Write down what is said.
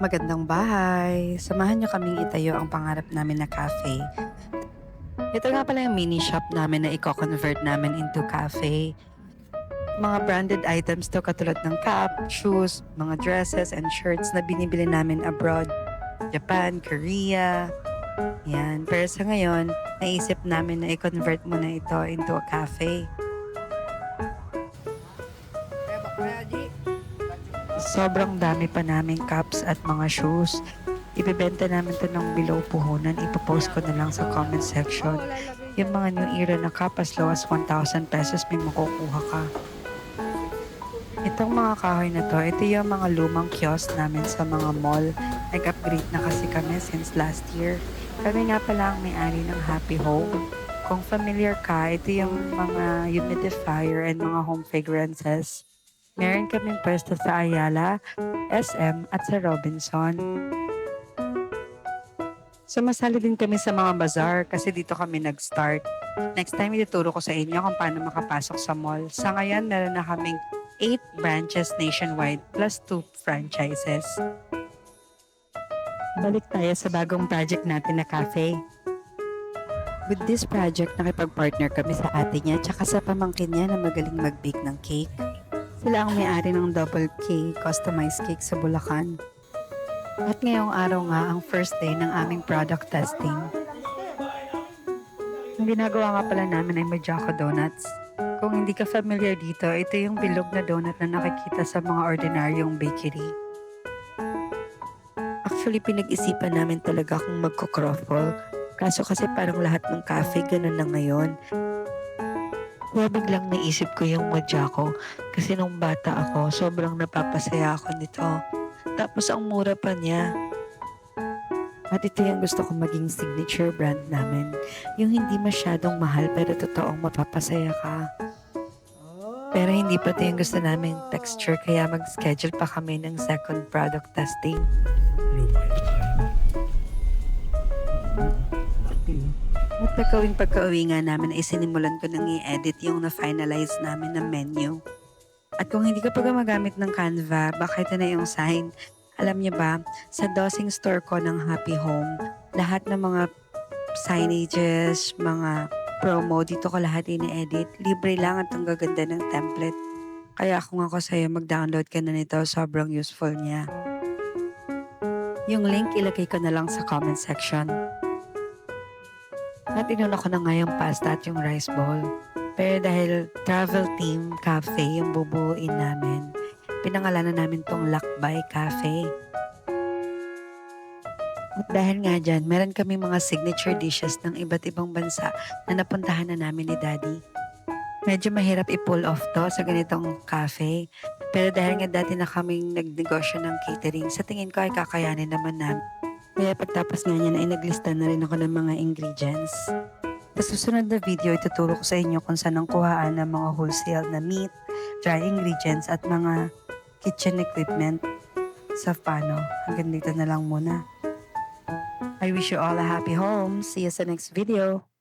Magandang bahay. Samahan niyo kaming itayo ang pangarap namin na cafe. Ito nga pala yung mini shop namin na i-convert namin into cafe. Mga branded items to katulad ng cap, shoes, mga dresses and shirts na binibili namin abroad. Japan, Korea, yan. Pero sa ngayon, naisip namin na i-convert muna ito into a cafe. Sobrang dami pa naming cups at mga shoes. Ibebenta namin to ng below puhunan. Ipopost ko na lang sa comment section. Yung mga new era na cup as low as 1,000 pesos may makukuha ka. Itong mga kahoy na to, ito yung mga lumang kiosk namin sa mga mall. Nag-upgrade na kasi kami since last year. Kami nga pala ang may-ari ng Happy Home. Kung familiar ka, ito yung mga humidifier and mga home fragrances. Meron kaming pwesto sa Ayala, SM at sa Robinson. Sumasali din kami sa mga bazaar kasi dito kami nag-start. Next time ituturo ko sa inyo kung paano makapasok sa mall. Sa ngayon, meron na kaming 8 branches nationwide plus 2 franchises. Balik tayo sa bagong project natin na cafe. With this project, nakipag-partner kami sa ate niya tsaka sa pamangkin niya na magaling mag-bake ng cake. Sila ang may-ari ng Double K customized cake sa Bulacan. At ngayong araw nga ang first day ng aming product testing. Ang ginagawa nga pala namin ay Majako Donuts. Kung hindi ka familiar dito, ito yung bilog na donut na nakikita sa mga ordinaryong bakery. Actually, pinag-isipan namin talaga kung magko-croffle. Kaso kasi parang lahat ng cafe ganun na ngayon. Kaya biglang naisip ko yung Majako kasi nung bata ako, sobrang napapasaya ako nito. Tapos ang mura pa niya. At ito yung gusto kong maging signature brand namin. Yung hindi masyadong mahal pero totoong mapapasaya ka. Pero hindi pa ito yung gusto namin texture kaya mag-schedule pa kami ng second product testing. At pagka-uwi nga namin ay sinimulan ko nang i-edit yung na-finalize namin na menu. At kung hindi ka pa gumagamit ng Canva, baka ito na yung sign. Alam niyo ba, sa dosing store ko ng Happy Home, lahat ng mga signages, mga promo, dito ko lahat ini-edit. Libre lang at ang gaganda ng template. Kaya kung ako sa'yo, mag-download ka na nito, sobrang useful niya. Yung link ilagay ko na lang sa comment section. At inuna ko na nga yung pasta at yung rice bowl. Pero dahil travel team cafe yung bubuuin namin, pinangalanan namin tong Lakbay Cafe. At dahil nga dyan, meron kami mga signature dishes ng iba't ibang bansa na napuntahan na namin ni Daddy. Medyo mahirap i-pull off to sa ganitong cafe. Pero dahil nga dati na kaming nagnegosyo ng catering, sa tingin ko ay kakayanin naman namin. Kaya pagtapos nga niyan ay naglista na rin ako ng mga ingredients. Sa susunod na video, ituturo ko sa inyo kung saan ang kuhaan ng mga wholesale na meat, dry ingredients at mga kitchen equipment sa Fano. Hanggang dito na lang muna. I wish you all a happy home. See you sa next video.